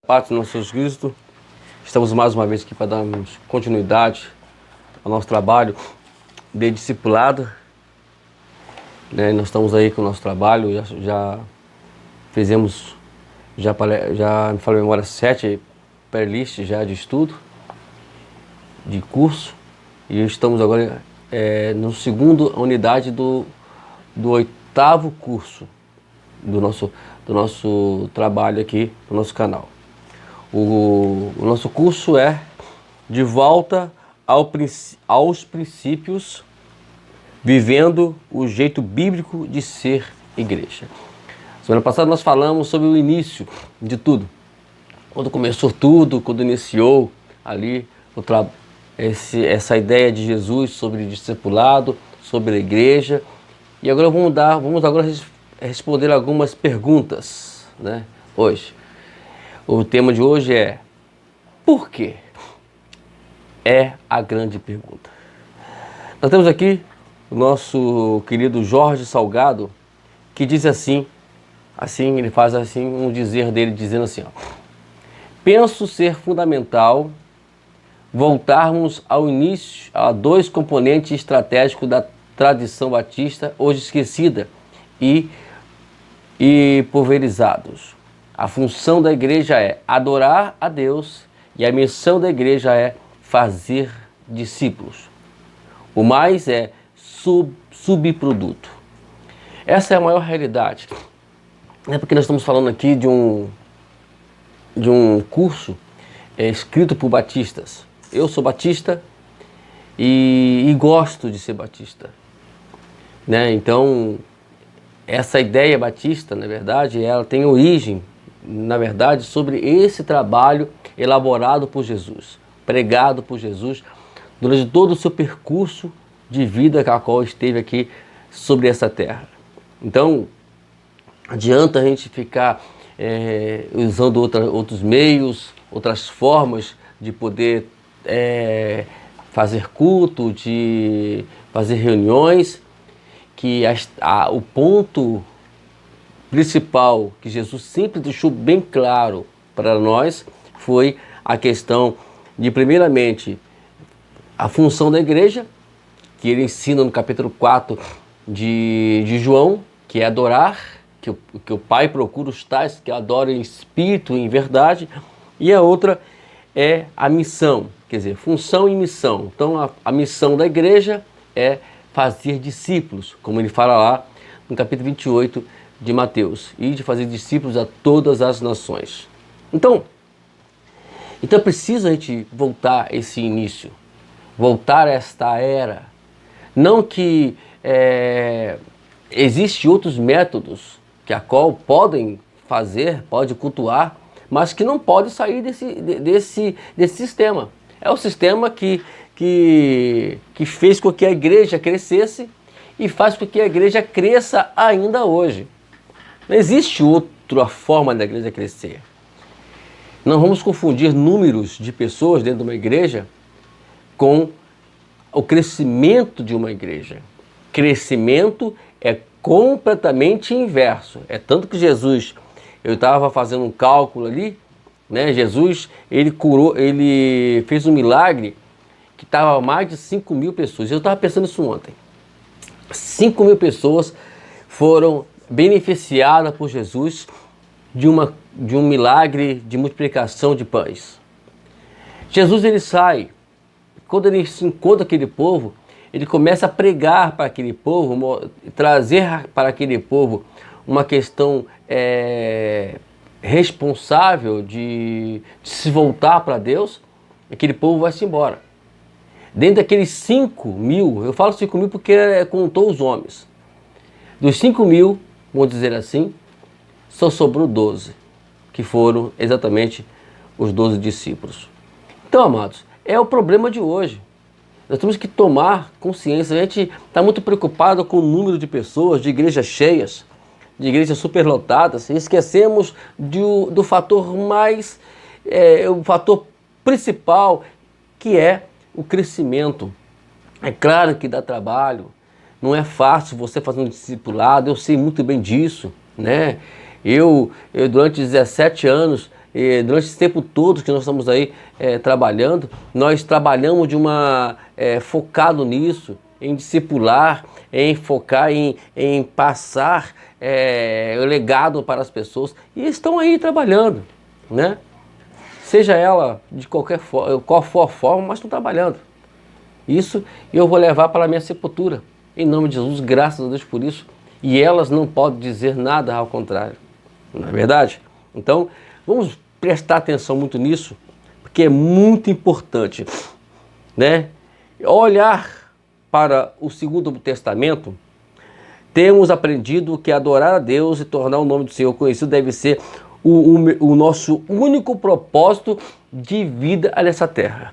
Paz do nosso Jesus Cristo, estamos mais uma vez aqui para darmos continuidade ao nosso trabalho de discipulado, né? Nós estamos aí com o nosso trabalho, já fizemos, já me falei memória, 7 playlists já de estudo, de curso, e estamos agora no segunda unidade do 8º curso do nosso trabalho aqui no nosso canal. O nosso curso é De Volta aos Princípios, Vivendo o Jeito Bíblico de Ser Igreja. Semana passada nós falamos sobre o início de tudo. Quando começou tudo, quando iniciou ali essa ideia de Jesus sobre discipulado, sobre a igreja. E agora vamos agora responder algumas perguntas, né, hoje. O tema de hoje é: por quê? É a grande pergunta. Nós temos aqui o nosso querido Jorge Salgado, que diz assim, ele faz assim um dizer dele, dizendo assim, ó: penso ser fundamental voltarmos ao início a 2 componentes estratégicos da tradição batista, hoje esquecida e pulverizados. A função da igreja é adorar a Deus e a missão da igreja é fazer discípulos. O mais é subproduto. Essa é a maior realidade. É porque nós estamos falando aqui de um curso escrito por batistas. Eu sou batista e gosto de ser batista, né? Então, essa ideia batista, na verdade, ela tem origem, na verdade, sobre esse trabalho elaborado por Jesus, pregado por Jesus, durante todo o seu percurso de vida a qual esteve aqui sobre essa terra. Então, adianta a gente ficar usando outros meios, outras formas de poder fazer culto, de fazer reuniões, que o ponto principal que Jesus sempre deixou bem claro para nós foi a questão de, primeiramente, a função da igreja, que ele ensina no capítulo 4 de João, que é adorar, que o Pai procura os tais que adoram em espírito e em verdade, e a outra é a missão, quer dizer, função e missão. Então a missão da igreja é fazer discípulos, como ele fala lá no capítulo 28 de Mateus, e de fazer discípulos a todas as nações. Então precisa a gente voltar a esse início, voltar a esta era. Não que existem outros métodos que a qual podem cultuar, mas que não pode sair desse sistema. É o sistema que fez com que a igreja crescesse e faz com que a igreja cresça ainda hoje. Não existe outra forma da igreja crescer. Não vamos confundir números de pessoas dentro de uma igreja com o crescimento de uma igreja. Crescimento é completamente inverso. É tanto que Jesus, eu estava fazendo um cálculo ali, né? Jesus, ele fez um milagre que estava mais de 5.000 pessoas. Eu estava pensando isso ontem. 5.000 pessoas foram beneficiadas por Jesus de um milagre de multiplicação de pães. Jesus, ele sai, quando ele se encontra aquele povo, ele começa a pregar para aquele povo, trazer para aquele povo uma questão responsável de se voltar para Deus. Aquele povo vai-se embora. Dentro daqueles 5.000, eu falo 5.000 porque contou os homens. Dos 5.000, vamos dizer assim, só sobrou 12, que foram exatamente os 12 discípulos. Então, amados, é o problema de hoje. Nós temos que tomar consciência. A gente está muito preocupado com o número de pessoas, de igrejas cheias, de igrejas superlotadas, e esquecemos do fator o fator principal, que é o crescimento. É claro que dá trabalho, não é fácil você fazer um discipulado, eu sei muito bem disso, né? Eu durante 17 anos, durante esse tempo todo que nós estamos aí trabalhando, nós trabalhamos focado nisso, em discipular, em focar em passar o legado para as pessoas, e estão aí trabalhando, né? Seja ela de qual for a forma, mas estão trabalhando. Isso eu vou levar para a minha sepultura, em nome de Jesus, graças a Deus por isso, e elas não podem dizer nada ao contrário, não é verdade? Então, vamos prestar atenção muito nisso, porque é muito importante, né? Olhar para o Segundo Testamento, temos aprendido que adorar a Deus e tornar o nome do Senhor conhecido deve ser o nosso único propósito de vida nessa terra.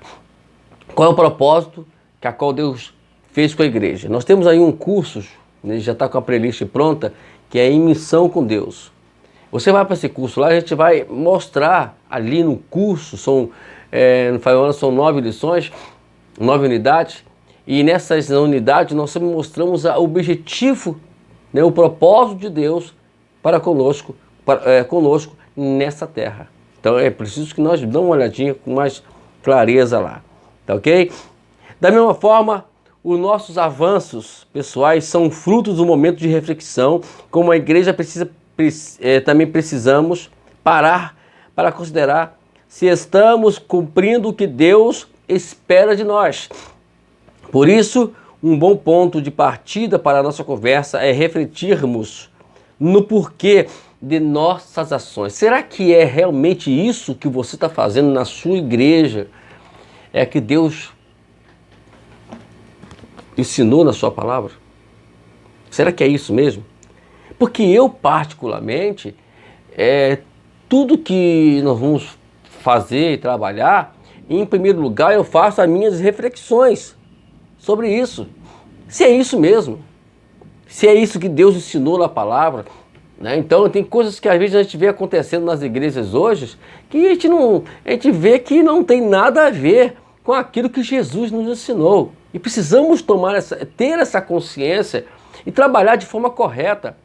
Qual é o propósito que a qual Deus fez com a igreja? Nós temos aí um curso, né, já está com a playlist pronta, que é Em Missão com Deus. Você vai para esse curso lá, a gente vai mostrar ali no curso, são 9 lições, 9 unidades, e nessas unidades nós sempre mostramos o objetivo, né, o propósito de Deus para conosco nessa terra. Então é preciso que nós damos uma olhadinha com mais clareza lá, tá ok? Da mesma forma, os nossos avanços pessoais são frutos do momento de reflexão, como a igreja também precisamos parar para considerar se estamos cumprindo o que Deus espera de nós. Por isso, um bom ponto de partida para a nossa conversa é refletirmos no porquê de nossas ações. Será que é realmente isso que você está fazendo na sua igreja? É que Deus ensinou na sua palavra? Será que é isso mesmo? Porque eu, particularmente, tudo que nós vamos fazer e trabalhar, em primeiro lugar eu faço as minhas reflexões sobre isso. Se é isso mesmo, se é isso que Deus ensinou na palavra, né? Então tem coisas que às vezes a gente vê acontecendo nas igrejas hoje, que a gente vê que não tem nada a ver com aquilo que Jesus nos ensinou. E precisamos ter essa consciência e trabalhar de forma correta.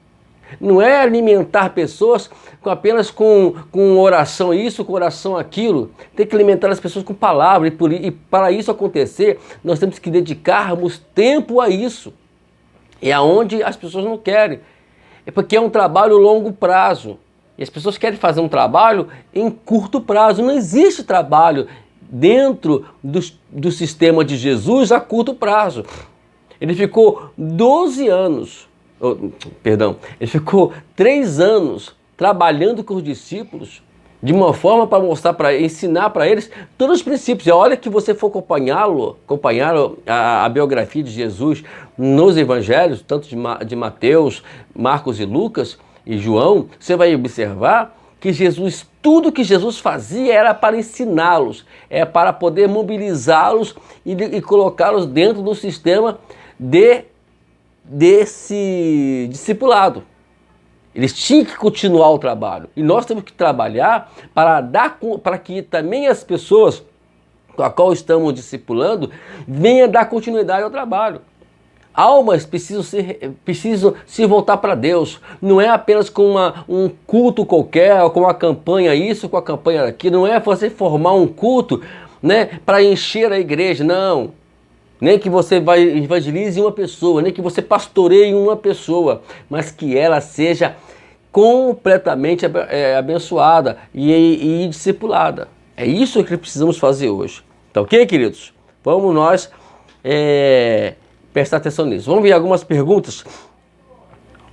Não é alimentar pessoas apenas com oração isso, com oração aquilo. Tem que alimentar as pessoas com palavra. E para isso acontecer, nós temos que dedicarmos tempo a isso. É aonde as pessoas não querem. É porque é um trabalho a longo prazo. E as pessoas querem fazer um trabalho em curto prazo. Não existe trabalho dentro do sistema de Jesus a curto prazo. Ele ficou 12 anos... ele ficou 3 anos trabalhando com os discípulos de uma forma para ensinar para eles todos os princípios. E olha que você for acompanhar a biografia de Jesus nos evangelhos, tanto de Mateus, Marcos e Lucas e João, você vai observar que tudo que Jesus fazia era para ensiná-los, para poder mobilizá-los e colocá-los dentro do sistema desse discipulado. Eles tinham que continuar o trabalho. E nós temos que trabalhar para que também as pessoas com a qual estamos discipulando venham dar continuidade ao trabalho. Almas precisam se voltar para Deus. Não é apenas com um culto qualquer, ou com uma campanha isso, com a campanha aquilo. Não é você formar um culto, né, para encher a igreja, não. Nem que você evangelize uma pessoa, nem que você pastoreie uma pessoa, mas que ela seja completamente abençoada e discipulada. É isso que precisamos fazer hoje. Tá ok, queridos? Vamos nós prestar atenção nisso. Vamos ver algumas perguntas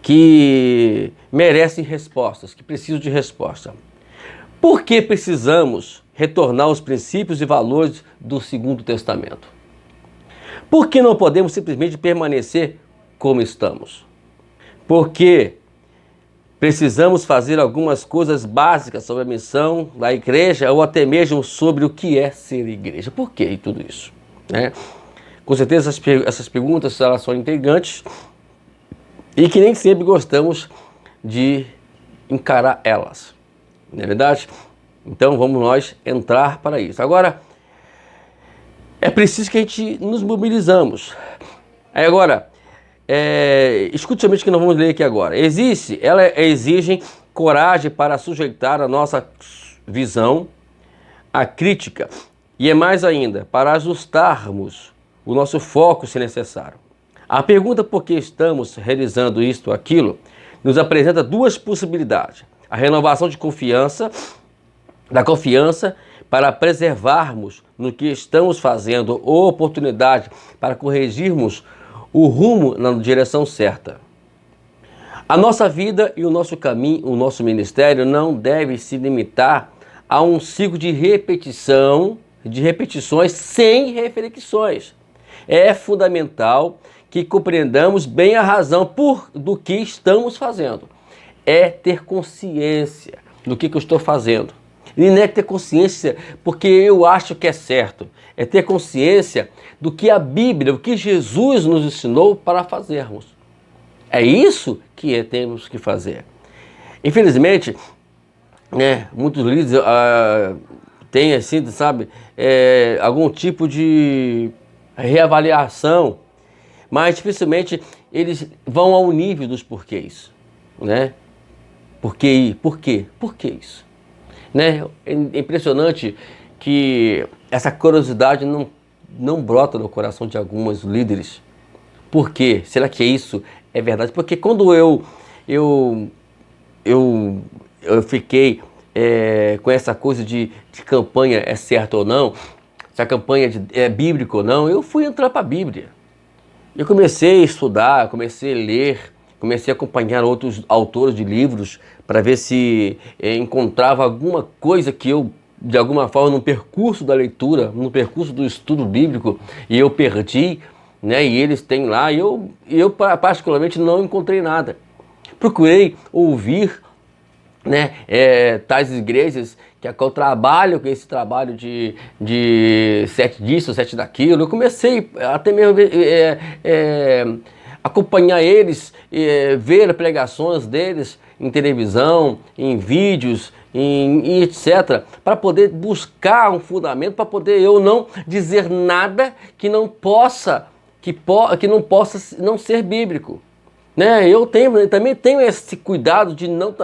que merecem respostas, que precisam de resposta. Por que precisamos retornar aos princípios e valores do Segundo Testamento? Por que não podemos simplesmente permanecer como estamos? Porque precisamos fazer algumas coisas básicas sobre a missão da igreja ou até mesmo sobre o que é ser igreja. Por que tudo isso? Com certeza essas perguntas elas são intrigantes e que nem sempre gostamos de encarar elas. Não é verdade? Então vamos nós entrar para isso. Agora, é preciso que a gente nos mobilizamos. Agora, escute somente o que nós vamos ler aqui agora. Exigem coragem para sujeitar a nossa visão, a crítica e é mais ainda, para ajustarmos o nosso foco se necessário. A pergunta por que estamos realizando isto ou aquilo nos apresenta duas possibilidades. A renovação de confiança, da confiança para preservarmos no que estamos fazendo ou oportunidade para corrigirmos o rumo na direção certa. A nossa vida e o nosso caminho, o nosso ministério não deve se limitar a um ciclo de repetições sem reflexões. É fundamental que compreendamos bem a razão do que estamos fazendo. É ter consciência do que eu estou fazendo. E não é ter consciência porque eu acho que é certo. É ter consciência do que a Bíblia, o que Jesus nos ensinou para fazermos. É isso que temos que fazer. Infelizmente, né, muitos líderes têm assim, sabe, algum tipo de reavaliação, mas dificilmente eles vão ao nível dos porquês, né? Por quê? Por que isso? Né? É impressionante que essa curiosidade não brota no coração de alguns líderes. Por quê? Será que isso é verdade? Porque quando eu fiquei com essa coisa de campanha é certa ou não, se a campanha é bíblica ou não, eu fui entrar para a Bíblia. Eu comecei a estudar, comecei a ler, comecei a acompanhar outros autores de livros para ver se encontrava alguma coisa que eu, de alguma forma, no percurso da leitura, no percurso do estudo bíblico, e eu perdi, né? E eles têm lá, e eu particularmente não encontrei nada. Procurei ouvir, né, tais igrejas que trabalham com esse trabalho de 7 disso, 7 daquilo. Eu comecei até mesmo acompanhar eles, ver pregações deles em televisão, em vídeos, e etc, para poder buscar um fundamento, para poder eu não dizer nada que não possa não ser bíblico. Né? Eu também tenho esse cuidado de não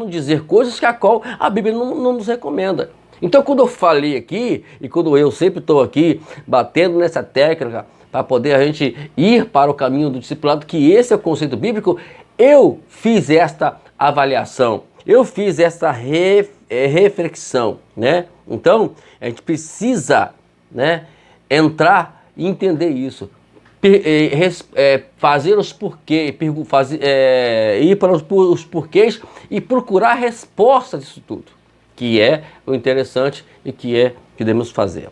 dizer coisas que a qual a Bíblia não nos recomenda. Então, quando eu falei aqui, e quando eu sempre estou aqui batendo nessa técnica para poder a gente ir para o caminho do discipulado, que esse é o conceito bíblico, eu fiz esta avaliação, eu fiz essa reflexão, né? Então, a gente precisa, né, entrar e entender isso. Fazer os porquês, ir para os porquês e procurar a resposta disso tudo, que é o interessante e que devemos fazer.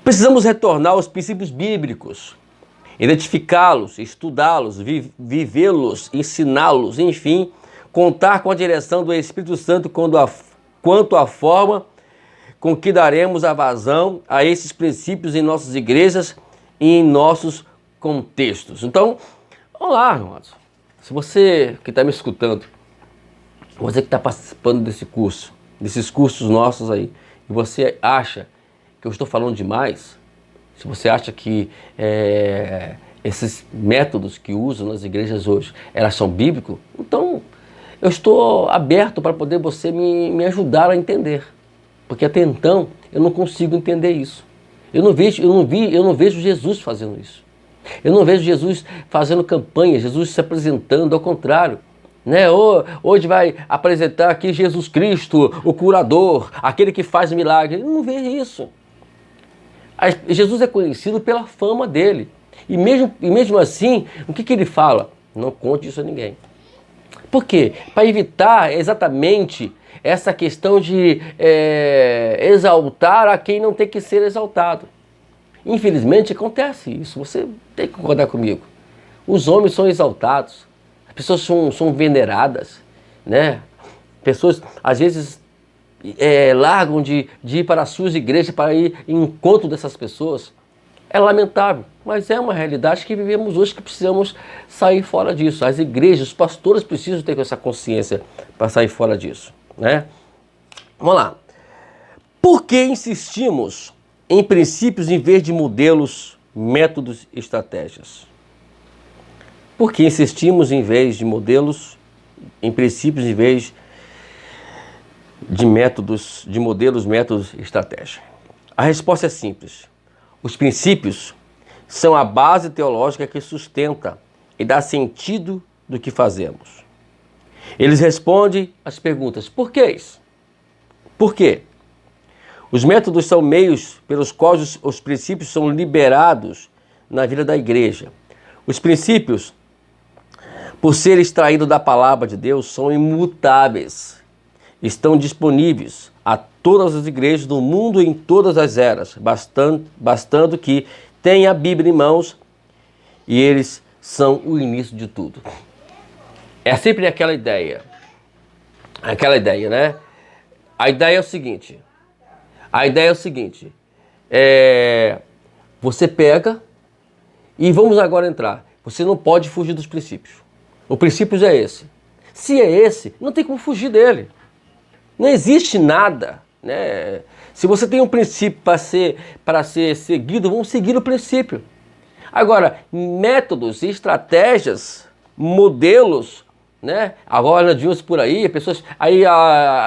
Precisamos retornar aos princípios bíblicos, identificá-los, estudá-los, vivê-los, ensiná-los, enfim, contar com a direção do Espírito Santo quanto à forma com que daremos a vazão a esses princípios em nossas igrejas e em nossos contextos. Então, olá, irmãos. Se você que está me escutando, você que está participando desses cursos nossos aí, e você acha que eu estou falando demais, se você acha que esses métodos que usam nas igrejas hoje, elas são bíblicos, então eu estou aberto para poder você me ajudar a entender. Porque até então eu não consigo entender isso. Eu não vejo Jesus fazendo isso. Eu não vejo Jesus fazendo campanha, Jesus se apresentando, ao contrário. Né? Hoje vai apresentar aqui Jesus Cristo, o curador, aquele que faz milagre. Eu não vejo isso. Jesus é conhecido pela fama dele. E mesmo assim, o que ele fala? Não conte isso a ninguém. Por quê? Para evitar exatamente essa questão de exaltar a quem não tem que ser exaltado. Infelizmente acontece isso, você tem que concordar comigo. Os homens são exaltados, as pessoas são veneradas, né? Pessoas às vezes largam de ir para as suas igrejas para ir em encontro dessas pessoas. É lamentável, mas é uma realidade que vivemos hoje, que precisamos sair fora disso. As igrejas, os pastores precisam ter essa consciência para sair fora disso, né? Vamos lá. Por que insistimos em princípios em vez de modelos, métodos e estratégias? Por que insistimos em vez de modelos, em princípios em vez de métodos, de modelos, métodos e estratégia? A resposta é simples. Os princípios são a base teológica que sustenta e dá sentido do que fazemos. Eles respondem às perguntas: por que isso? Por quê? Os métodos são meios pelos quais os princípios são liberados na vida da igreja. Os princípios, por serem extraídos da palavra de Deus, são imutáveis. Estão disponíveis a todas as igrejas do mundo em todas as eras, bastando que tenha a Bíblia em mãos, e eles são o início de tudo. É sempre aquela ideia, né? A ideia é o seguinte, você pega e vamos agora entrar. Você não pode fugir dos princípios. O princípio é esse. Se é esse, não tem como fugir dele. Não existe nada, né? Se você tem um princípio para ser seguido, vamos seguir o princípio. Agora, métodos, estratégias, modelos, né? Agora nós vimos por aí, pessoas,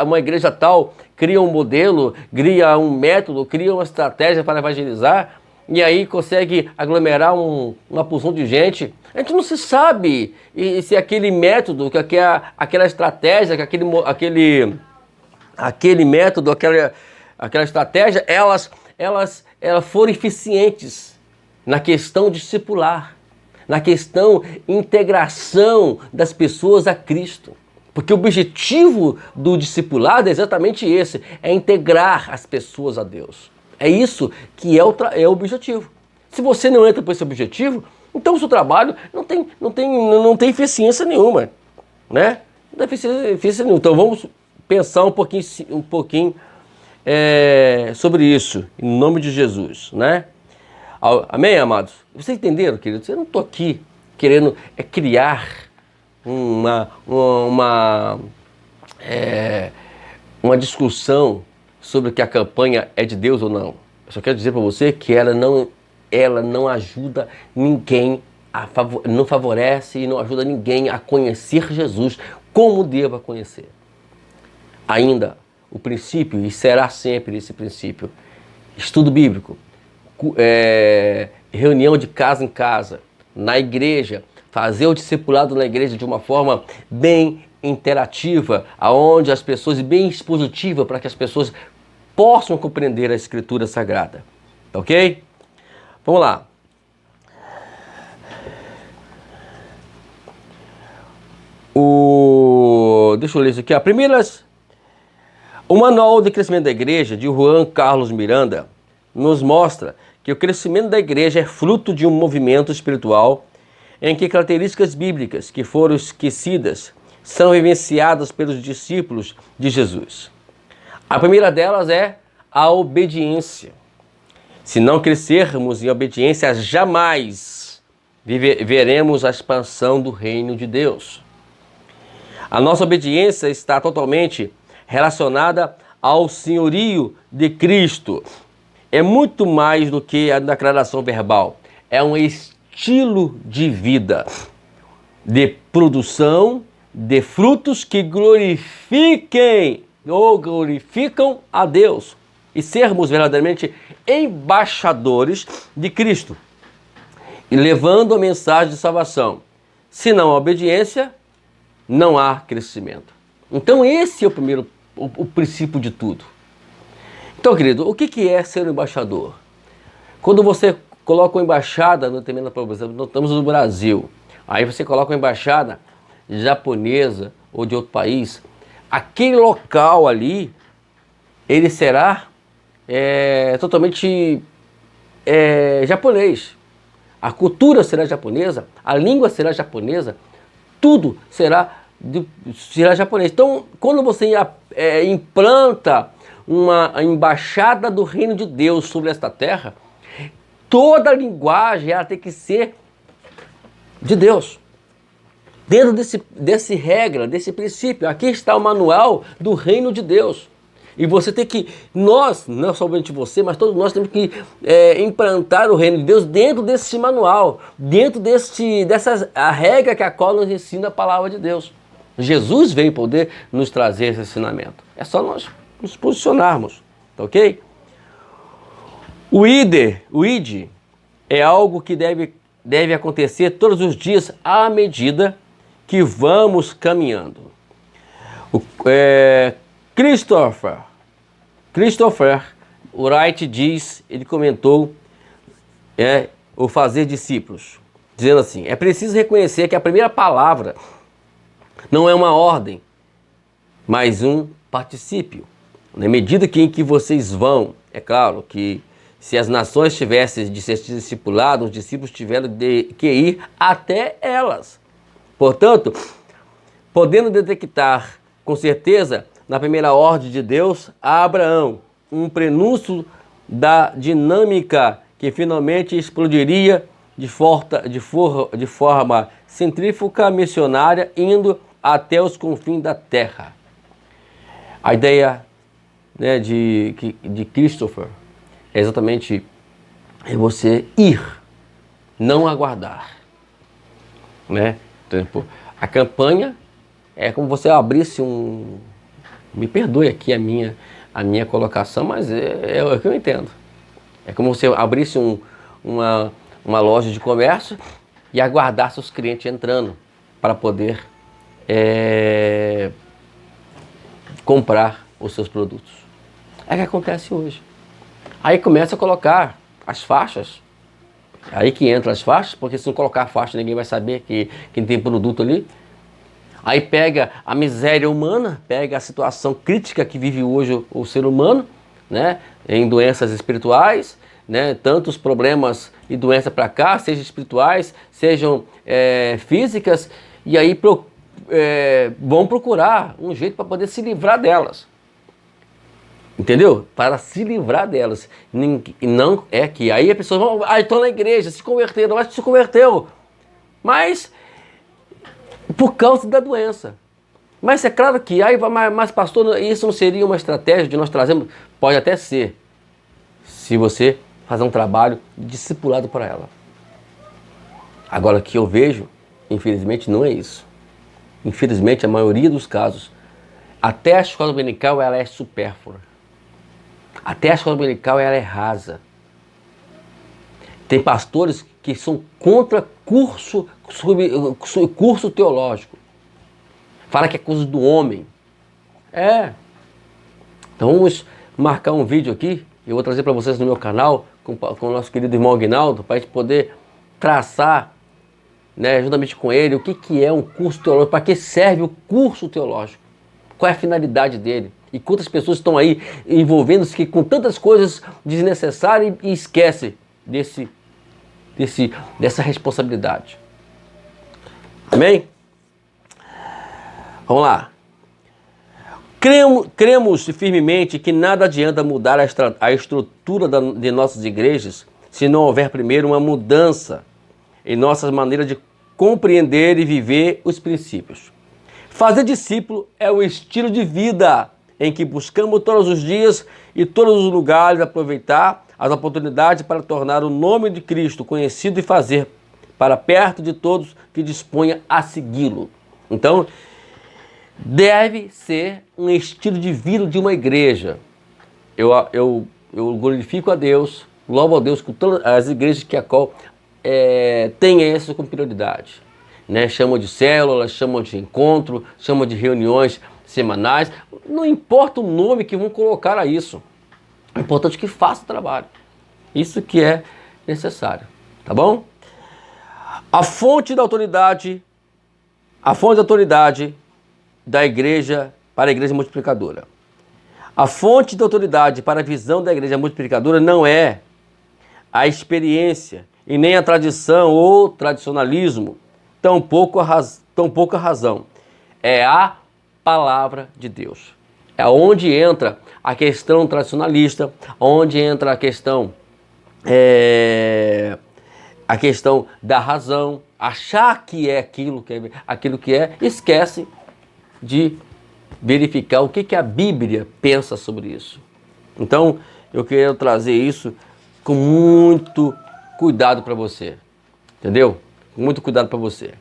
uma igreja tal cria um modelo, cria um método, cria uma estratégia para evangelizar e aí consegue aglomerar uma porção de gente. A gente não se sabe se aquele método, aquela estratégia, aquele método, aquela estratégia, elas foram eficientes na questão discipular, na questão integração das pessoas a Cristo. Porque o objetivo do discipulado é exatamente esse, é integrar as pessoas a Deus. É isso que é o objetivo. Se você não entra por esse objetivo, então o seu trabalho não tem eficiência nenhuma, né? Não tem eficiência nenhuma. Então vamos pensar um pouquinho sobre isso, em nome de Jesus, né? Amém, amados? Vocês entenderam, queridos? Eu não estou aqui querendo criar uma discussão sobre que a campanha é de Deus ou não. Eu só quero dizer para você que ela não ajuda ninguém, não favorece e não ajuda ninguém a conhecer Jesus como deva conhecer. Ainda, o princípio, e será sempre esse princípio, estudo bíblico, reunião de casa em casa, na igreja, fazer o discipulado na igreja de uma forma bem interativa, aonde as pessoas, bem expositiva, para que as pessoas possam compreender a Escritura Sagrada. Ok? Vamos lá. Deixa eu ler isso aqui. O Manual de Crescimento da Igreja, de Juan Carlos Miranda, nos mostra que o crescimento da igreja é fruto de um movimento espiritual em que características bíblicas que foram esquecidas são vivenciadas pelos discípulos de Jesus. A primeira delas é a obediência. Se não crescermos em obediência, jamais veremos a expansão do reino de Deus. A nossa obediência está totalmente relacionada ao senhorio de Cristo. É muito mais do que a declaração verbal. É um estilo de vida, de produção de frutos que glorificam a Deus e sermos verdadeiramente embaixadores de Cristo e levando a mensagem de salvação. Se não há obediência, não há crescimento. Então esse é o princípio de tudo. Então, querido, o que é ser um embaixador? Quando você coloca uma embaixada no determinado país, por exemplo, nós estamos no Brasil, aí você coloca uma embaixada japonesa ou de outro país, aquele local ali, ele será totalmente japonês. A cultura será japonesa, a língua será japonesa, tudo será japonês. Então, quando você implanta uma embaixada do reino de Deus sobre esta terra, toda a linguagem ela tem que ser de Deus. Dentro desse regra, desse princípio, aqui está o manual do reino de Deus. E você tem que, não somente você, mas todos nós temos que implantar o reino de Deus dentro desse manual, dentro a regra que a qual nos ensina a palavra de Deus. Jesus veio poder nos trazer esse ensinamento. É só nós nos posicionarmos, tá ok? O ID é algo que deve acontecer todos os dias à medida que vamos caminhando. Christopher Wright diz, ele comentou, o fazer discípulos, dizendo assim: é preciso reconhecer que a primeira palavra não é uma ordem, mas um particípio. Na medida em que vocês vão, é claro que se as nações tivessem de ser discipuladas, os discípulos tiveram que ir até elas. Portanto, podendo detectar com certeza na primeira ordem de Deus a Abraão um prenúncio da dinâmica que finalmente explodiria de forma centrífuga missionária, indo até os confins da terra. A ideia, né, de Christopher é exatamente você ir, não aguardar, né? Então, a campanha é como você abrisse um... Me perdoe aqui a minha colocação, mas é o que eu entendo. É como você abrisse uma loja de comércio e aguardasse os clientes entrando para poder comprar os seus produtos. É o que acontece hoje. Aí começa a colocar as faixas. Aí que entra as faixas, porque se não colocar a faixa ninguém vai saber que tem produto ali. Aí pega a miséria humana, pega a situação crítica que vive hoje o ser humano, né, em doenças espirituais, né, tantos problemas e doenças para cá, sejam espirituais, sejam físicas, e aí vão procurar um jeito para poder se livrar delas. Entendeu? Para se livrar delas. Não é que aí a pessoa vai, estão na igreja, se converteram, mas se converteu. Mas por causa da doença. Mas é claro que, mas pastor, isso não seria uma estratégia de nós trazermos? Pode até ser, se você fazer um trabalho discipulado para ela. Agora, o que eu vejo, infelizmente, não é isso. Infelizmente, a maioria dos casos, até a escola dominical ela é supérflua. Até a escola dominical ela é rasa. Tem pastores que são contra curso teológico. Fala que é coisa do homem. Então vamos marcar um vídeo aqui. Eu vou trazer para vocês no meu canal com o nosso querido irmão Aguinaldo, para a gente poder traçar, né, juntamente com ele, o que é um curso teológico, para que serve o curso teológico, qual é a finalidade dele. E quantas pessoas estão aí envolvendo-se com tantas coisas desnecessárias e esquecem dessa responsabilidade. Amém? Vamos lá. Cremos firmemente que nada adianta mudar a estrutura de nossas igrejas se não houver primeiro uma mudança em nossas maneiras de compreender e viver os princípios. Fazer discípulo é o estilo de vida em que buscamos todos os dias e todos os lugares aproveitar as oportunidades para tornar o nome de Cristo conhecido e fazer para perto de todos que disponha a segui-lo. Então, deve ser um estilo de vida de uma igreja. Eu glorifico a Deus, louvo a Deus com todas as igrejas que a qual tem isso como prioridade. Né? Chamam de células, chamam de encontro, chamam de reuniões semanais. Não importa o nome que vão colocar a isso. É importante que faça o trabalho. Isso que é necessário. Tá bom? A fonte da autoridade da igreja para a igreja multiplicadora. A fonte da autoridade para a visão da igreja multiplicadora não é a experiência e nem a tradição ou tradicionalismo, tampouco a razão. É a palavra de Deus. É onde entra a questão tradicionalista, onde entra a questão da razão, achar que é aquilo que é, esquece de verificar o que a Bíblia pensa sobre isso. Então, eu quero trazer isso com muito cuidado para você, entendeu? Com muito cuidado para você.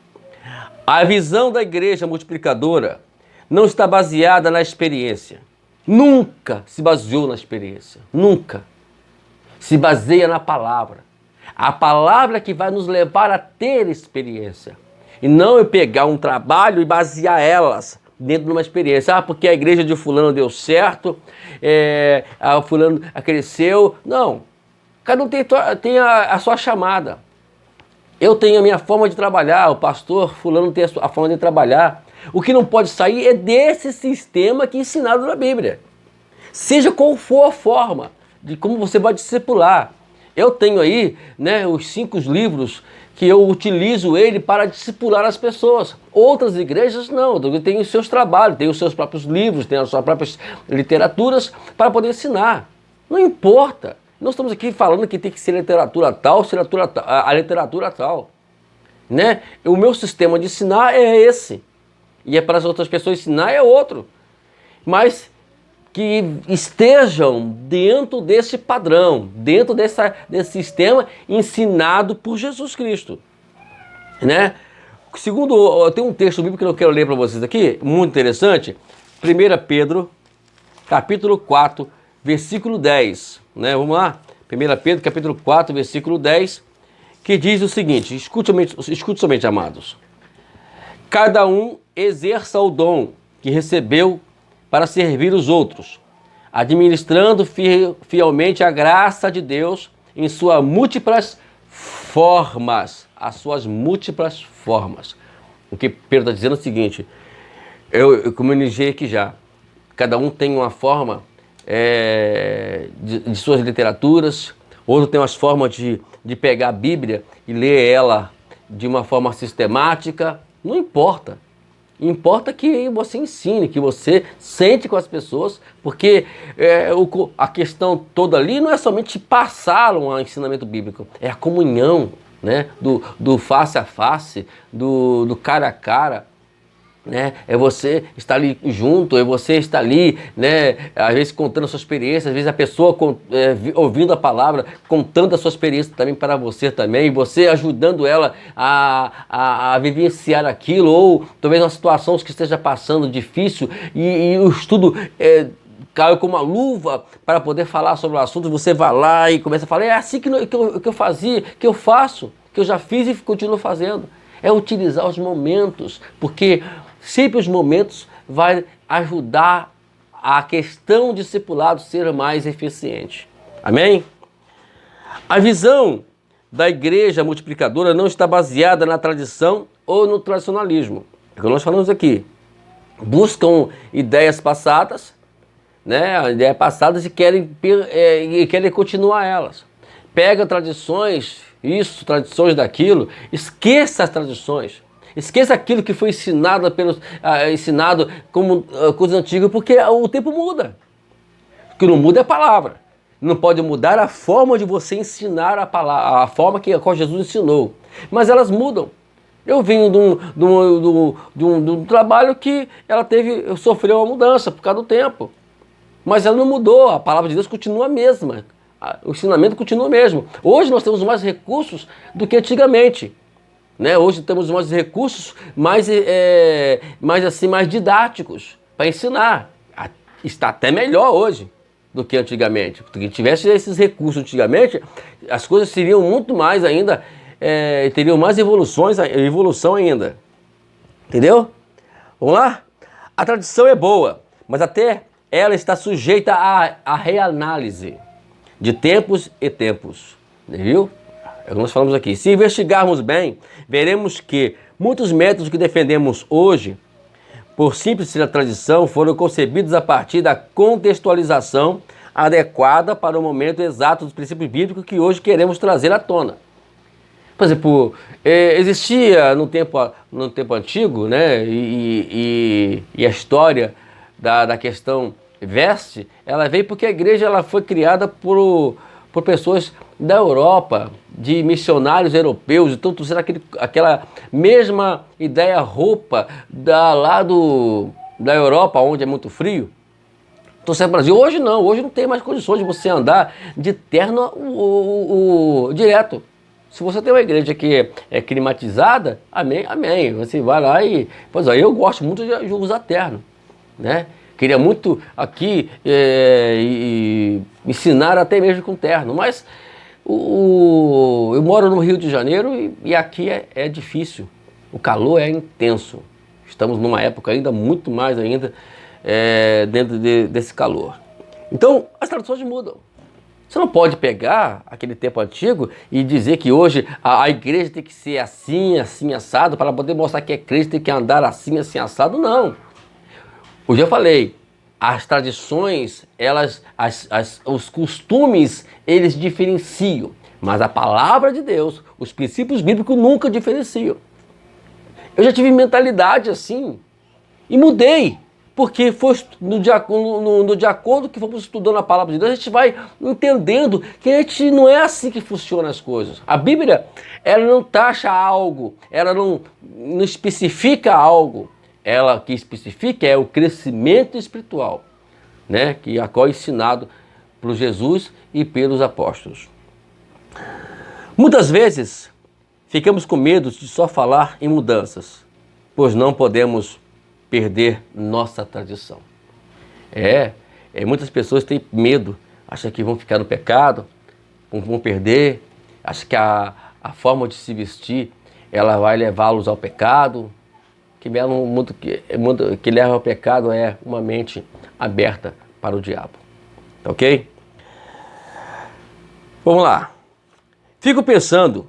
A visão da igreja multiplicadora não está baseada na experiência. Nunca se baseou na experiência. Nunca. Se baseia na palavra. A palavra que vai nos levar a ter experiência. E não eu pegar um trabalho e basear elas dentro de uma experiência. Porque a igreja de fulano deu certo, a fulano cresceu. Não. Cada um tem a sua chamada. Eu tenho a minha forma de trabalhar, o pastor fulano tem a forma de trabalhar. O que não pode sair é desse sistema que é ensinado na Bíblia. Seja qual for a forma de como você vai discipular. Eu tenho aí, né, os 5 livros que eu utilizo ele para discipular as pessoas. Outras igrejas não, têm os seus trabalhos, têm os seus próprios livros, têm as suas próprias literaturas para poder ensinar. Não importa. Nós estamos aqui falando que tem que ser literatura tal, a literatura tal. Né? O meu sistema de ensinar é esse. E é para as outras pessoas ensinar é outro. Mas que estejam dentro desse padrão, dentro desse sistema ensinado por Jesus Cristo. Né? Segundo, tem um texto bíblico que eu quero ler para vocês aqui, muito interessante. 1 Pedro, capítulo 4, versículo 10. Né? Vamos lá? 1 Pedro, capítulo 4, versículo 10, que diz o seguinte, escute somente, amados. Cada um exerça o dom que recebeu para servir os outros, administrando fielmente a graça de Deus em suas múltiplas formas. As suas múltiplas formas. O que Pedro está dizendo é o seguinte, eu comuniquei aqui já, cada um tem uma forma de suas literaturas, outro tem umas formas de pegar a Bíblia e ler ela de uma forma sistemática, não importa. Importa que você ensine, que você sente com as pessoas, porque a questão toda ali não é somente passar um ensinamento bíblico, é a comunhão, né? do face a face, do cara a cara. Né? É você estar ali junto, é você estar ali, né? Às vezes contando a sua experiência, às vezes a pessoa ouvindo a palavra, contando a sua experiência também para você também, você ajudando ela a vivenciar aquilo, ou talvez uma situação que esteja passando difícil e o estudo caiu como uma luva para poder falar sobre o assunto, você vai lá e começa a falar, é assim que eu fazia, que eu faço, que eu já fiz e continuo fazendo. É utilizar os momentos, porque sempre os momentos vai ajudar a questão discipulado ser mais eficiente. Amém? A visão da igreja multiplicadora não está baseada na tradição ou no tradicionalismo. É o que nós falamos aqui. Buscam ideias passadas, né? Ideias passadas e querem continuar elas. Pega tradições, isso, tradições daquilo, esqueça as tradições. Esqueça aquilo que foi ensinado como coisa antiga, porque o tempo muda. O que não muda é a palavra. Não pode mudar a forma de você ensinar a palavra, a forma que a qual Jesus ensinou. Mas elas mudam. Eu venho de um trabalho que ela sofreu uma mudança por causa do tempo. Mas ela não mudou, a palavra de Deus continua a mesma. O ensinamento continua o mesmo. Hoje nós temos mais recursos do que antigamente. Né? Hoje temos mais recursos mais didáticos para ensinar. Está até melhor hoje do que antigamente. Porque se tivesse esses recursos antigamente, as coisas seriam muito mais ainda, teriam mais evolução ainda. Entendeu? Vamos lá? A tradição é boa, mas até ela está sujeita à reanálise de tempos e tempos. Viu? É o que nós falamos aqui. Se investigarmos bem, veremos que muitos métodos que defendemos hoje, por simples tradição, foram concebidos a partir da contextualização adequada para o momento exato dos princípios bíblicos que hoje queremos trazer à tona. Por exemplo, existia no tempo antigo, né, e a história da questão veste, ela veio porque a igreja ela foi criada por pessoas da Europa, de missionários europeus, então será aquela mesma ideia roupa lá da Europa, onde é muito frio, trouxeram para o Brasil. Hoje não tem mais condições de você andar de terno direto. Se você tem uma igreja que é climatizada, amém, amém. Você vai lá e... Pois é, eu gosto muito de usar terno, né? Queria muito aqui ensinar até mesmo com terno, mas eu moro no Rio de Janeiro e aqui é difícil. O calor é intenso. Estamos numa época ainda muito mais ainda dentro desse calor. Então, as tradições mudam. Você não pode pegar aquele tempo antigo e dizer que hoje a igreja tem que ser assim, assim, assado, para poder mostrar que é crente, tem que andar assim, assim, assado. Não. Hoje eu falei, as tradições, os costumes, eles diferenciam. Mas a palavra de Deus, os princípios bíblicos nunca diferenciam. Eu já tive mentalidade assim e mudei. Porque foi de acordo que fomos estudando a palavra de Deus, a gente vai entendendo que a gente não é assim que funcionam as coisas. A Bíblia, ela não taxa algo, ela não especifica algo. Ela que especifica é o crescimento espiritual, né? Que é ensinado por Jesus e pelos apóstolos. Muitas vezes ficamos com medo de só falar em mudanças, pois não podemos perder nossa tradição. Muitas pessoas têm medo, acham que vão ficar no pecado, vão perder, acham que a forma de se vestir ela vai levá-los ao pecado, que leva ao pecado é uma mente aberta para o diabo. Ok? Vamos lá. Fico pensando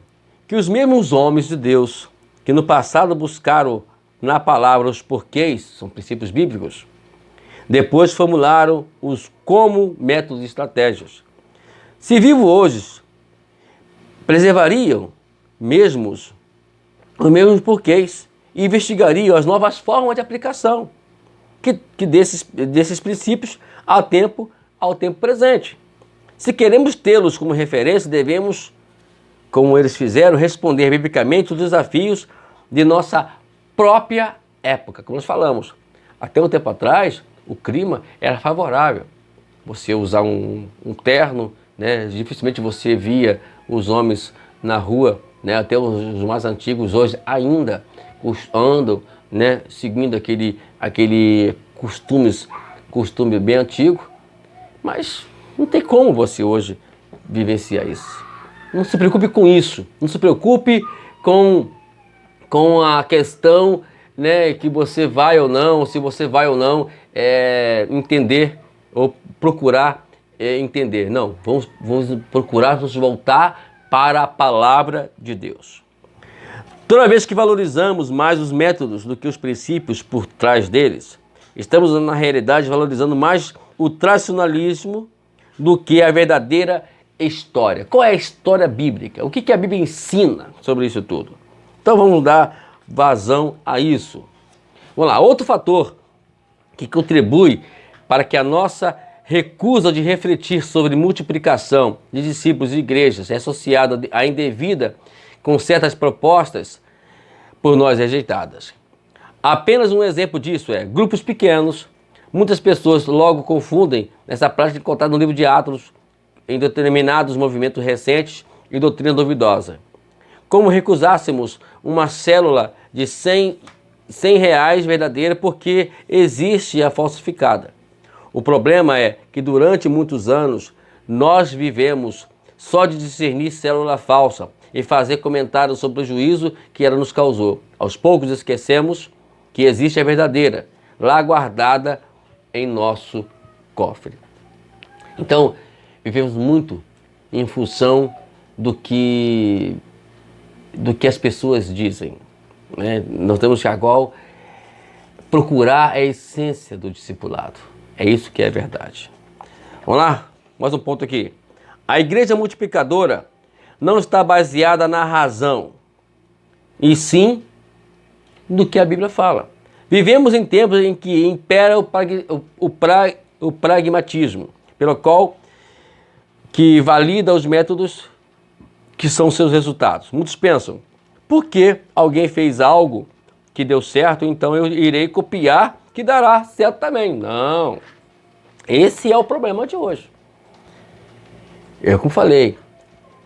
que os mesmos homens de Deus que no passado buscaram na palavra os porquês, são princípios bíblicos, depois formularam os como, métodos e estratégias. Se vivo hoje, preservariam os mesmos porquês e investigariam as novas formas de aplicação que desses princípios ao tempo presente. Se queremos tê-los como referência, devemos, como eles fizeram, responder biblicamente os desafios de nossa própria época. Como nós falamos, até um tempo atrás, o clima era favorável. Você usar um terno, né? Dificilmente você via os homens na rua, né? Até os mais antigos hoje ainda andam, né? Seguindo aquele costume bem antigo, mas não tem como você hoje vivenciar isso. Não se preocupe com isso, não se preocupe com a questão, né, que você vai ou não, se você vai ou não entender ou procurar entender. Não, vamos procurar nos voltar para a palavra de Deus. Toda vez que valorizamos mais os métodos do que os princípios por trás deles, estamos na realidade valorizando mais o tradicionalismo do que a verdadeira história. Qual é a história bíblica? O que a Bíblia ensina sobre isso tudo? Então vamos dar vazão a isso. Vamos lá, outro fator que contribui para que a nossa recusa de refletir sobre multiplicação de discípulos e igrejas é associada à indevida com certas propostas por nós rejeitadas. Apenas um exemplo disso é grupos pequenos. Muitas pessoas logo confundem essa prática encontrada no livro de Atos em determinados movimentos recentes e doutrina duvidosa. Como recusássemos uma célula de 100 reais verdadeira porque existe a falsificada. O problema é que durante muitos anos nós vivemos só de discernir célula falsa e fazer comentários sobre o prejuízo que ela nos causou. Aos poucos esquecemos que existe a verdadeira, lá guardada em nosso cofre. Então, vivemos muito em função do que as pessoas dizem, né? Nós temos que agora procurar a essência do discipulado. É isso que é verdade. Vamos lá? Mais um ponto aqui. A igreja multiplicadora não está baseada na razão, e sim no que a Bíblia fala. Vivemos em tempos em que impera o pragmatismo, pelo qual que valida os métodos que são seus resultados. Muitos pensam, porque alguém fez algo que deu certo, então eu irei copiar que dará certo também. Não. Esse é o problema de hoje. Eu, como falei,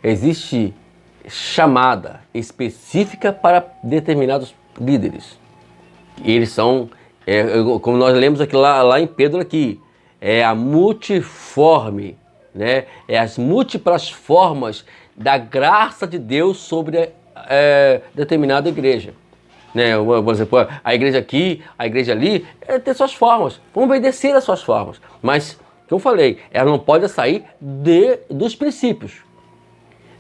existe chamada específica para determinados líderes. Eles são, como nós lemos aqui lá em Pedro aqui, é a multiforme, né? É as múltiplas formas da graça de Deus sobre determinada igreja. Né? Por exemplo, a igreja aqui, a igreja ali, tem suas formas. Vamos obedecer às suas formas. Mas, como eu falei, ela não pode sair dos princípios.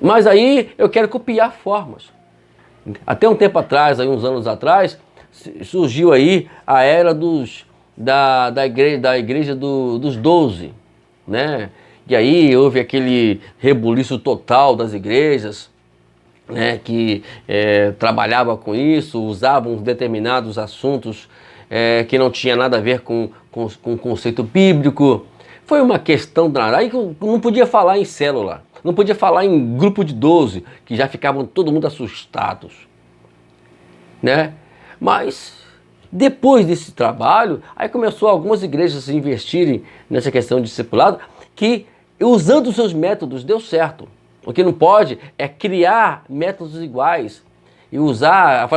Mas aí eu quero copiar formas. Até um tempo atrás, aí uns anos atrás, surgiu aí a era da igreja dos 12, né? E aí houve aquele rebuliço total das igrejas, né, que trabalhava com isso, usavam determinados assuntos que não tinha nada a ver com o conceito bíblico. Foi uma questão danada. Aí não podia falar em célula, não podia falar em grupo de 12, que já ficavam todo mundo assustados, né? Mas depois desse trabalho, aí começou algumas igrejas a se investirem nessa questão de discipulado, que usando os seus métodos deu certo. O que não pode é criar métodos iguais e usar,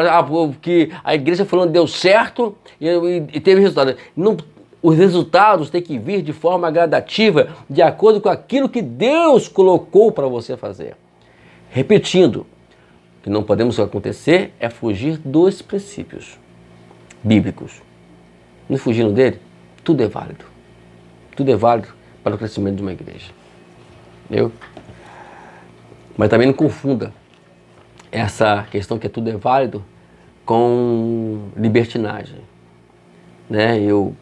que a igreja falando deu certo e teve resultado. Não, os resultados têm que vir de forma gradativa, de acordo com aquilo que Deus colocou para você fazer. Repetindo, o que não podemos acontecer é fugir dos princípios bíblicos. Não fugindo dele, tudo é válido. Tudo é válido para o crescimento de uma igreja. Entendeu? Mas também não confunda essa questão que tudo é válido com libertinagem. Né? Eu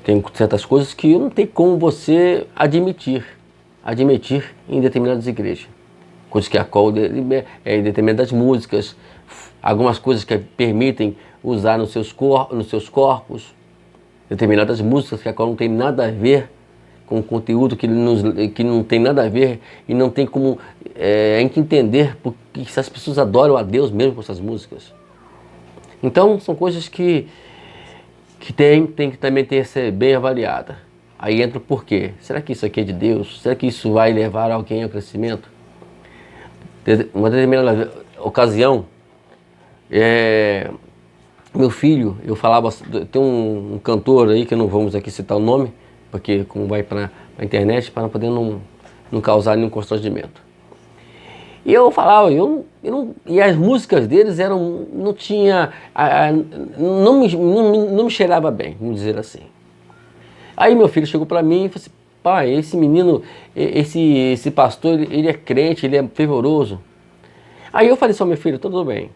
tenho certas coisas que não tem como você admitir em determinadas igrejas. Coisas que em determinadas músicas, algumas coisas que permitem usar nos seus corpos, determinadas músicas que a qual não tem nada a ver com o conteúdo que não tem nada a ver e não tem como a gente entender porque essas pessoas adoram a Deus mesmo com essas músicas. Então são coisas que tem que também ser bem avaliada. Aí entra o porquê. Será que isso aqui é de Deus? Será que isso vai levar alguém ao crescimento? Uma determinada ocasião, meu filho, eu falava, tem um cantor aí, que não vamos aqui citar o nome, porque como vai para a internet, para poder não causar nenhum constrangimento. E eu falava, e as músicas deles não tinha, não me cheirava bem, vamos dizer assim. Aí meu filho chegou para mim e falou assim, pai, esse menino, esse pastor, ele é crente, ele é fervoroso. Aí eu falei assim, meu filho, tudo bem.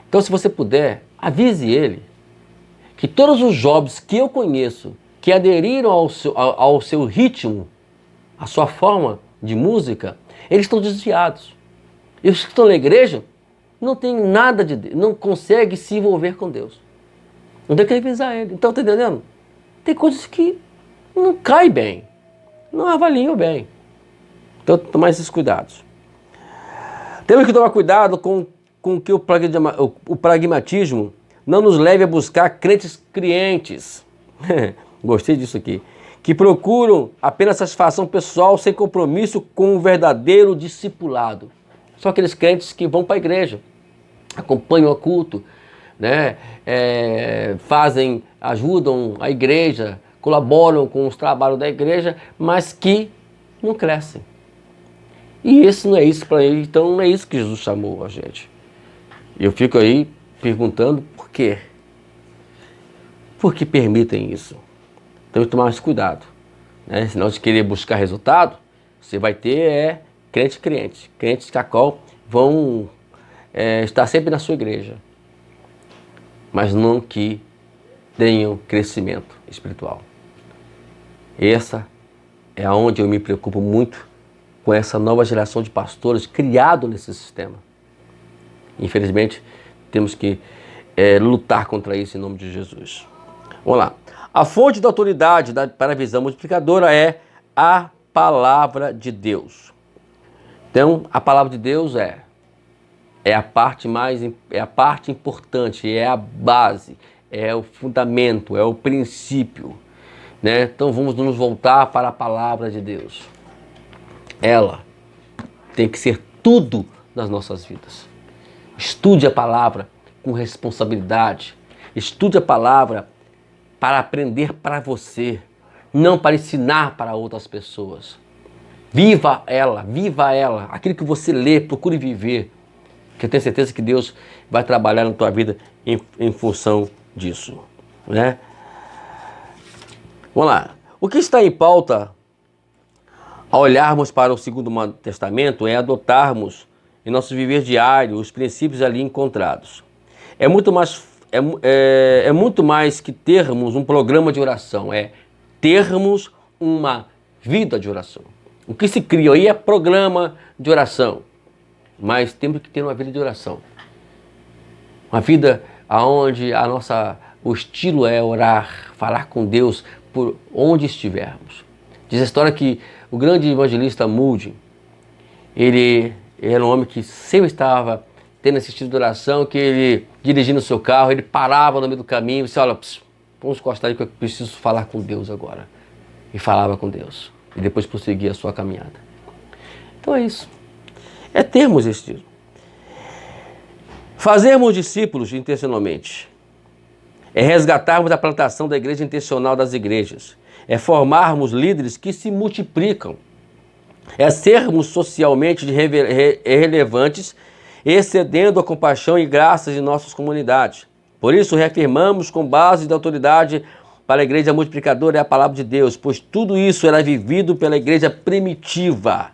Então se você puder, avise ele que todos os jovens que eu conheço, que aderiram ao seu ritmo, à sua forma de música, eles estão desviados. E os que estão na igreja não tem nada de Deus, não conseguem se envolver com Deus. Não tem que avisar ele. Então, tá entendendo? Tem coisas que não caem bem, não avaliam bem. Então, tomar esses cuidados. Temos que tomar cuidado com que o pragmatismo não nos leve a buscar crentes crientes. Gostei disso aqui. Que procuram apenas satisfação pessoal sem compromisso com o verdadeiro discipulado. São aqueles crentes que vão para a igreja, acompanham o culto, né? Ajudam a igreja, colaboram com os trabalhos da igreja, mas que não crescem. E isso não é isso para ele, então não é isso que Jesus chamou a gente. Eu fico aí perguntando por quê? Por que permitem isso? Temos que tomar mais cuidado, né? Se nós querer buscar resultado, você vai ter crentes que a qual vão estar sempre na sua igreja, mas não que tenham crescimento espiritual. Essa é onde eu me preocupo muito com essa nova geração de pastores criado nesse sistema. Infelizmente, temos que lutar contra isso em nome de Jesus. Vamos lá. A fonte da autoridade para a visão multiplicadora é a palavra de Deus. Então, a palavra de Deus é a parte importante, é a base, é o fundamento, é o princípio, né? Então, vamos nos voltar para a palavra de Deus. Ela tem que ser tudo das nossas vidas. Estude a palavra com responsabilidade. Estude a palavra para aprender para você, não para ensinar para outras pessoas. Viva ela. Aquilo que você lê, procure viver. Que eu tenho certeza que Deus vai trabalhar na tua vida em função disso, né? Vamos lá. O que está em pauta ao olharmos para o Segundo Testamento é adotarmos em nosso viver diário os princípios ali encontrados. É muito mais que termos um programa de oração, é termos uma vida de oração. O que se cria aí é programa de oração, mas temos que ter uma vida de oração. Uma vida onde o estilo é orar, falar com Deus por onde estivermos. Diz a história que o grande evangelista Moody, ele era um homem que sempre estava tendo esse estilo de oração, que ele, dirigindo o seu carro, ele parava no meio do caminho e disse, olha, vamos encostar aí que eu preciso falar com Deus agora. E falava com Deus. E depois prosseguia a sua caminhada. Então é isso. É termos esse estilo. Fazermos discípulos intencionalmente. É resgatarmos a plantação da igreja intencional das igrejas. É formarmos líderes que se multiplicam. É sermos socialmente relevantes, excedendo a compaixão e graças de nossas comunidades. Por isso, reafirmamos com base de autoridade para a igreja multiplicadora é a palavra de Deus, pois tudo isso era vivido pela igreja primitiva.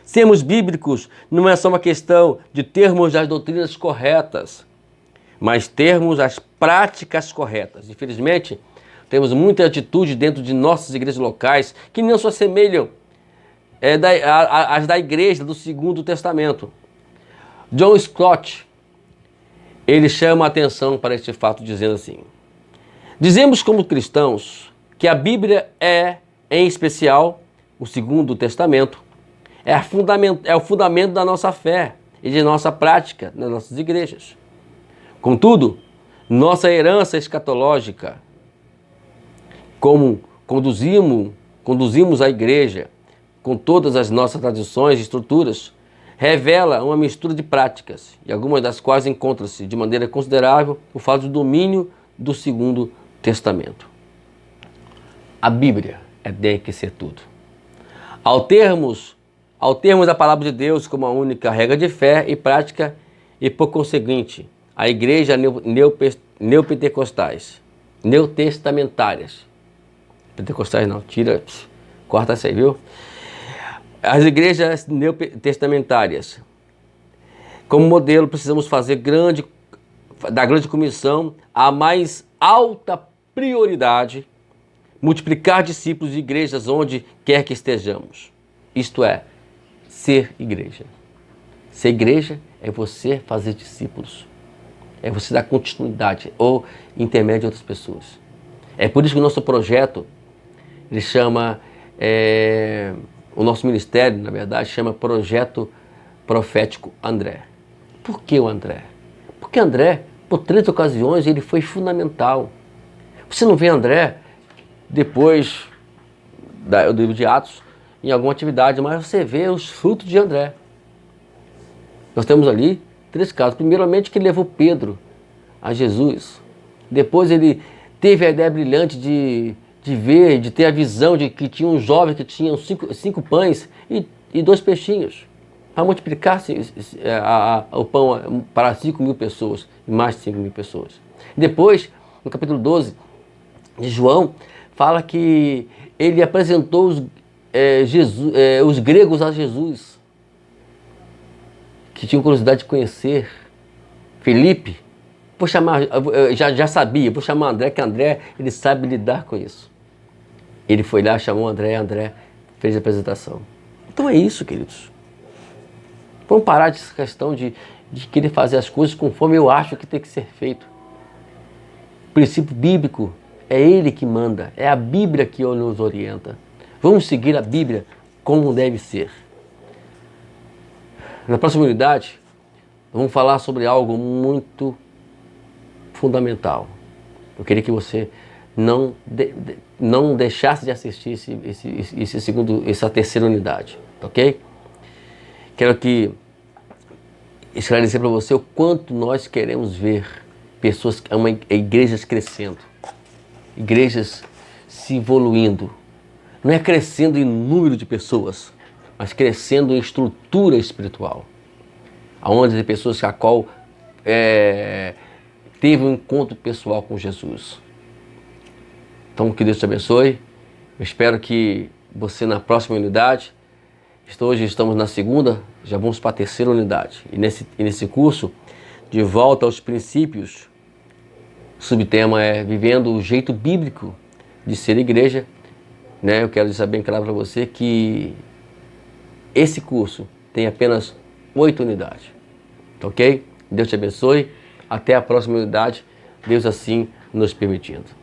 Sermos bíblicos não é só uma questão de termos as doutrinas corretas, mas termos as práticas corretas. Infelizmente, temos muita atitude dentro de nossas igrejas locais que não se assemelham às da igreja do Segundo Testamento. John Stott, ele chama a atenção para este fato dizendo assim: dizemos como cristãos que a Bíblia é, em especial, o Segundo Testamento, é o fundamento da nossa fé e de nossa prática nas nossas igrejas. Contudo, nossa herança escatológica, como conduzimos a igreja com todas as nossas tradições e estruturas, revela uma mistura de práticas, e algumas das quais encontram-se de maneira considerável o fato do domínio do Segundo Testamento. A Bíblia tem que ser tudo. Ao termos a palavra de Deus como a única regra de fé e prática, e por conseguinte, a igreja neotestamentárias. Pentecostais não, corta essa aí, viu? As igrejas neotestamentárias, como modelo, precisamos fazer da grande comissão a mais alta prioridade, multiplicar discípulos de igrejas onde quer que estejamos. Isto é, ser igreja. Ser igreja é você fazer discípulos. É você dar continuidade ou intermédio de outras pessoas. É por isso que o nosso projeto, ele chama, o nosso ministério, na verdade, chama Projeto Profético André. Por que o André? Porque André, por 3 ocasiões, ele foi fundamental. Você não vê André depois do livro de Atos em alguma atividade, mas você vê os frutos de André. Nós temos ali 3 casos. Primeiramente, que ele levou Pedro a Jesus. Depois ele teve a ideia brilhante de ver, de ter a visão de que tinha um jovem que tinha 5 pães e 2 peixinhos, para multiplicar o pão para 5.000 pessoas, e mais de 5.000 pessoas. Depois, no capítulo 12 de João, fala que ele apresentou os gregos a Jesus, que tinham curiosidade de conhecer. Felipe, vou chamar, já sabia, vou chamar André, que André, ele sabe lidar com isso. Ele foi lá, chamou André fez a apresentação. Então é isso, queridos. Vamos parar dessa questão de querer fazer as coisas conforme eu acho que tem que ser feito. O princípio bíblico é ele que manda, é a Bíblia que nos orienta. Vamos seguir a Bíblia como deve ser. Na próxima unidade, vamos falar sobre algo muito fundamental. Eu queria que você não deixasse de assistir essa terceira unidade, ok? Quero que esclarecer para você o quanto nós queremos ver pessoas, igrejas crescendo, igrejas se evoluindo. Não é crescendo em número de pessoas, mas crescendo em estrutura espiritual. Onde tem pessoas a qual teve um encontro pessoal com Jesus. Então, que Deus te abençoe. Eu espero que você na próxima unidade, hoje estamos na segunda, já vamos para a terceira unidade. E nesse curso, de volta aos princípios, o subtema é vivendo o jeito bíblico de ser igreja. Eu quero deixar bem claro para você que esse curso tem apenas 8 unidades. Ok? Deus te abençoe. Até a próxima unidade, Deus assim nos permitindo.